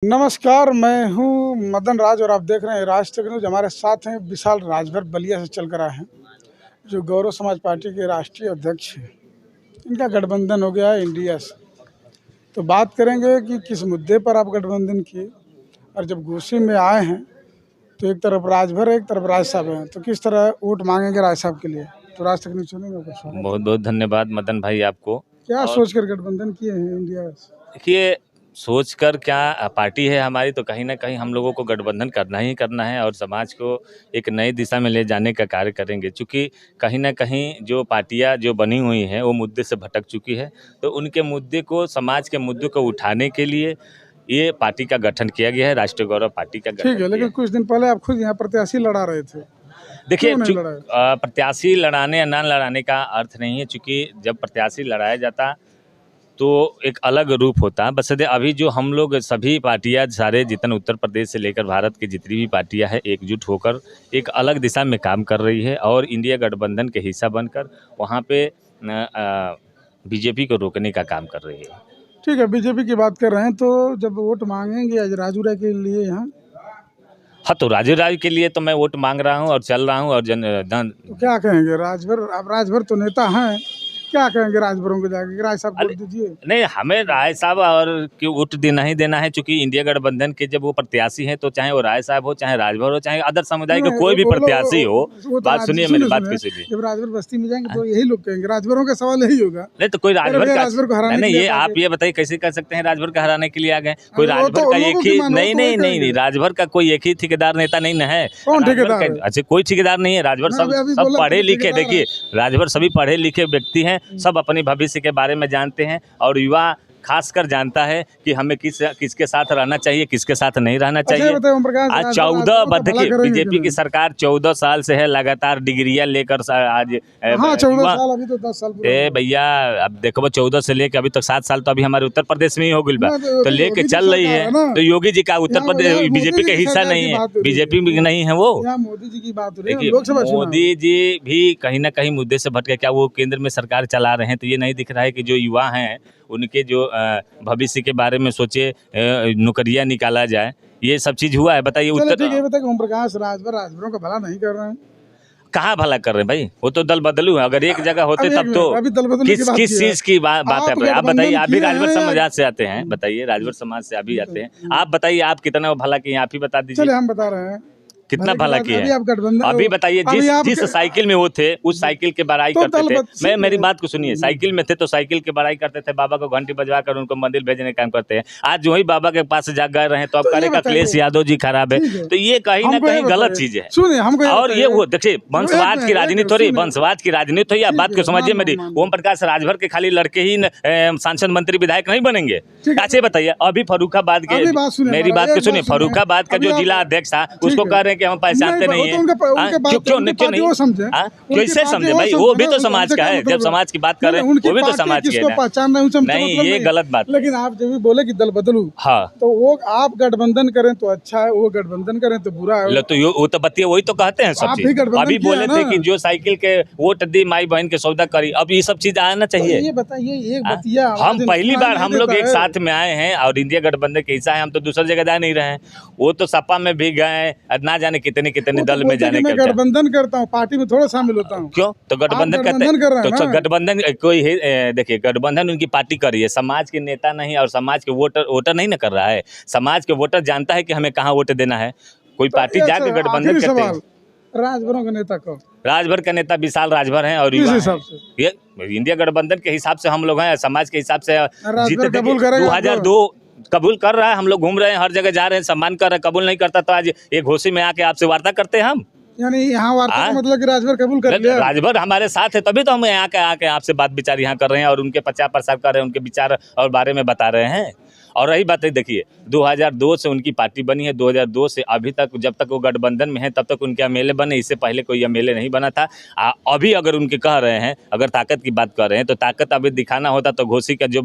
नमस्कार, मैं हूं मदन राज और आप देख रहे हैं राज तक न्यूज। हमारे साथ हैं विशाल राजभर बलिया से चलकर आए हैं, जो गौरव समाज पार्टी के राष्ट्रीय अध्यक्ष हैं। इनका गठबंधन हो गया है इंडिया से। तो बात करेंगे कि किस मुद्दे पर आप गठबंधन किए, और जब घोसी में आए हैं तो एक तरफ राजभर है, एक तरफ राज साहब हैं, तो किस तरह वोट मांगेंगे राज साहब के लिए। तो राज तक न्यूज सुनेंगे। बहुत बहुत धन्यवाद मदन भाई आपको। क्या सोचकर गठबंधन किए हैं इंडिया से? देखिए, सोचकर क्या, पार्टी है हमारी तो कहीं ना कहीं हम लोगों को गठबंधन करना ही करना है और समाज को एक नई दिशा में ले जाने का कार्य करेंगे। क्योंकि कहीं ना कहीं जो पार्टियां जो बनी हुई हैं वो मुद्दे से भटक चुकी है, तो उनके मुद्दे को, समाज के मुद्दों को उठाने के लिए ये पार्टी का गठन किया गया है, राष्ट्रीय गौरव पार्टी का गठन। ठीक है, लेकिन कुछ दिन पहले आप खुद यहाँ प्रत्याशी लड़ा रहे थे। देखिए, प्रत्याशी लड़ाने या ना लड़ाने का अर्थ नहीं है, क्योंकि जब प्रत्याशी लड़ाया जाता तो एक अलग रूप होता है। बस अभी जो हम लोग सभी पार्टियां, सारे जितने उत्तर प्रदेश से लेकर भारत की जितनी भी पार्टियां हैं, एकजुट होकर एक अलग दिशा में काम कर रही है और इंडिया गठबंधन के हिस्सा बनकर वहां पे बीजेपी को रोकने का काम कर रही है। ठीक है, बीजेपी की बात कर रहे हैं, तो जब वोट मांगेंगे आज राजू राय के लिए यहाँ। हाँ, तो राजू राय के लिए तो मैं वोट मांग रहा हूँ और चल रहा हूँ। और तो क्या कहेंगे राजभर, आप राजभर तो नेता हैं, क्या कहेंगे राजभरों को जाके राय साहब वोट दीजिए? नहीं, हमें राय साहब और क्यों वोट देना ही देना है, क्योंकि इंडिया गठबंधन के जब वो प्रत्याशी हैं तो चाहे वो राय साहब हो, चाहे राजभर हो, चाहे अदर समुदाय के कोई भी प्रत्याशी हो। बात सुनिए, मेरी बात किसी भी। जब राजभर बस्ती में जाएंगे तो यही लोग कहेंगे, राजभरों का सवाल यही होगा। नहीं तो कोई राजभर को हराने, नहीं, ये आप ये बताइए कैसे कर सकते हैं राजभर का हराने के लिए आ गए? कोई राजभर का एक ही नहीं, राजभर का कोई एक ही ठेकेदार नेता नहीं है। कौन ठेकेदार? अच्छा, कोई ठेकेदार नहीं है। राजभर सब पढ़े लिखे, देखिए राजभर सभी पढ़े लिखे व्यक्ति हैं, सब अपनी भविष्य के बारे में जानते हैं और युवा खासकर जानता है कि हमें किसके साथ रहना चाहिए, किसके साथ नहीं रहना चाहिए। आज 14 देखिए, बीजेपी की सरकार 14 साल से है, लगातार डिग्रियां लेकर आज 14 साल, अभी तो 10 साल भैया, अब देखो 14 से लेकर अभी तक 7 साल तो अभी हमारे उत्तर प्रदेश में ही हो गई बा, तो लेके चल रही है। तो योगी जी का उत्तर प्रदेश बीजेपी के हिस्सा नहीं है, बीजेपी में नहीं है वो। मोदी जी की बात हो रही है, मोदी जी भी कहीं ना कहीं मुद्दे से भटके। क्या वो केंद्र में सरकार चला रहे हैं? तो ये नहीं दिख रहा है कि जो युवा हैं उनके जो भविष्य के बारे में सोचे, नौकरियां निकाला जाए, ये सब चीज हुआ है? बताइए। उत्तर ठीक है, बताइए, ओम प्रकाश राजभरों का भला नहीं कर रहे हैं। कहाँ भला कर रहे हैं भाई? वो तो दल बदलू है। अगर एक जगह होते तब तो किस चीज की बात कर रहे हैं आप? बताइए, आप भी राजभर समाज से आते हैं, बताइए, राजभर समाज से अभी आते हैं आप, बताइए आप कितना भला किए, आप ही बता दीजिए। हम बता रहे हैं कितना भला किया है। अभी बताइए, जिस साइकिल में वो थे उस साइकिल के बड़ाई करते थे। मेरी बात को सुनिए, साइकिल में थे तो साइकिल की बड़ाई करते थे, बाबा को घंटी बजवा कर उनको मंदिर भेजने का काम करते हैं। आज जो ही बाबा के पास जा गए रहे तो अब करेगा अखिलेश यादव जी खराब है, तो ये कहीं ना कहीं गलत चीज है। और ये वो देखिए, वंशवाद की राजनीति हो रही, वंशवाद की राजनीति हो। या बात को समझिए मेरी। ओम प्रकाश राजभर के खाली लड़के ही सांसद मंत्री विधायक नहीं बनेंगे। अच्छा बताइए, अभी फर्रुखाबाद के, मेरी बात को सुनिए, फर्रुखाबाद का जो जिला अध्यक्ष था उसको कह रहे हैं कि हम पहचानते नहीं। कैसे समझे भाई? वो भी तो समाज का है। जब समाज की बात कर रहे हैं वो भी तो समाज के है। नहीं, ये गलत बात। लेकिन आप जब भी बोले कि दल बदलू, हाँ, तो वो आप गठबंधन करें तो अच्छा है, वो गठबंधन करें तो बुरा है। तो वो तो बतिया वही तो कहते हैं सब चीज। अभी बोले थे कि जो साइकिल के वोट दी माई बहन के सौदा करी, अब ये सब चीज आना चाहिए। ये बताइए, एक बतिया हम पहली बार हम लोग एक साथ में आए हैं और इंडिया गठबंधन के हिस्सा है। हम तो दूसरी जगह जा नहीं रहे हैं। वो तो सपा में भी गए, ना जाने कितने दल में जाने का। गठबंधन करता हूँ, पार्टी में थोड़ा शामिल होता हूँ। क्यों? तो गठबंधन करते हैं तो गठबंधन कोई देखिए, गठबंधन उनकी पार्टी कर रही है, समाज के नेता नहीं और समाज के वोटर नहीं ना कर रहा है। समाज के वोटर जानता है कि हमें कहाँ वोट देना है। कोई पार्टी जाके गठबंधन करते हैं। राजभरों का नेता कौन? राजभर का नेता विशाल राजभर हैं और ये इंडिया गठबंधन के हिसाब से हम लोग हैं, समाज के हिसाब से जीते। 2002 कबूल कर रहा है, हम लोग घूम रहे हैं, हर जगह जा रहे हैं, सम्मान कर रहे हैं। कबूल नहीं करता तो आज एक घोसी में आके आपसे वार्ता करते हैं हम। यानी यहाँ वार्ता मतलब कि राजभर कबूल कर लिया। राजभर हमारे साथ है, तभी तो हम यहाँ आके आपसे बात विचार यहाँ कर रहे हैं और उनके प्रचार प्रसार कर रहे हैं, उनके विचार और बारे में बता रहे हैं। और रही बात है, देखिए 2002 से उनकी पार्टी बनी है। 2002 से अभी तक, जब तक वो गठबंधन में है तब तक उनके एमएलए बने, इससे पहले कोई एमएलए नहीं बना था। अभी अगर उनके कह रहे हैं, अगर ताकत की बात कर रहे हैं तो ताकत अभी दिखाना होता तो घोसी का जो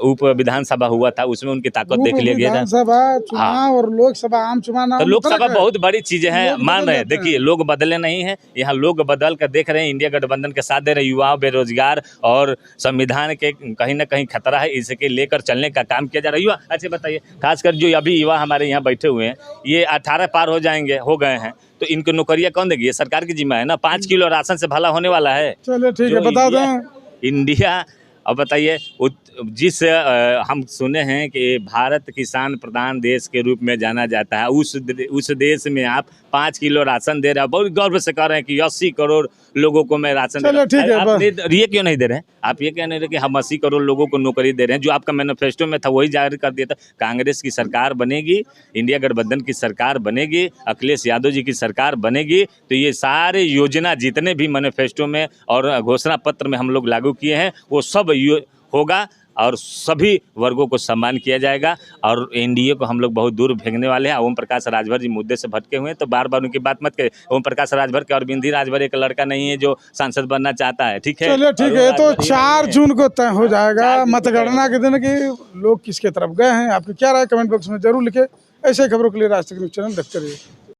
उप विधानसभा हुआ था उसमें उनकी ताकत देख लिया गया था। और लोकसभा आम चुनाव, तो लोकसभा बहुत बड़ी चीजें हैं, मान रहे हैं। देखिए, लोग बदले नहीं है, यहाँ लोग बदल कर देख रहे हैं, इंडिया गठबंधन के साथ दे रहे। युवाओं, बेरोजगार और संविधान के कहीं ना कहीं खतरा है, इसके लेकर चलने का काम किया किया जा रहा है। युवा, अच्छा बताइए, खासकर जो अभी युवा हमारे यहाँ बैठे हुए हैं, ये 18 पार हो गए हैं, तो इनको नौकरियां कौन देगी? ये सरकार की जिम्मा है ना। 5 किलो राशन से भला होने वाला है? चलिए ठीक है, बता दें इंडिया। अब बताइए, हम सुने हैं कि भारत किसान प्रधान देश के रूप में जाना जाता है, उस देश में आप 5 किलो राशन दे रहे हैं, बहुत गर्व से कह रहे हैं कि 80 करोड़ लोगों को मैं राशन दे रहा हूं। आप ये क्यों नहीं दे रहे हैं? आप ये क्यों नहीं दे रहे कि हम 80 करोड़ लोगों को नौकरी दे रहे हैं? जो आपका मैनिफेस्टो में था वही जारी कर दिया था। कांग्रेस की सरकार बनेगी, इंडिया गठबंधन की सरकार बनेगी, अखिलेश यादव जी की सरकार बनेगी, तो ये सारे योजना जितने भी मैनिफेस्टो में और घोषणा पत्र में हम लोग लागू किए हैं वो सब होगा और सभी वर्गों को सम्मान किया जाएगा। और एनडीए को हम लोग बहुत दूर फेंकने वाले हैं। ओम प्रकाश राजभर जी मुद्दे से भटके हुए हैं, तो बार बार उनकी बात मत करें। ओम प्रकाश राजभर के और बिंदी राजभर एक लड़का नहीं है जो सांसद बनना चाहता है, ठीक है? चलिए ठीक है, तो 4 जून को तय हो जाएगा मतगणना के दिन कि लोग किसके तरफ गए हैं। आपकी क्या राय कमेंट बॉक्स में जरूर लिखे। ऐसे खबरों के लिए राज तक न्यूज़ चैनल देखते रहिए।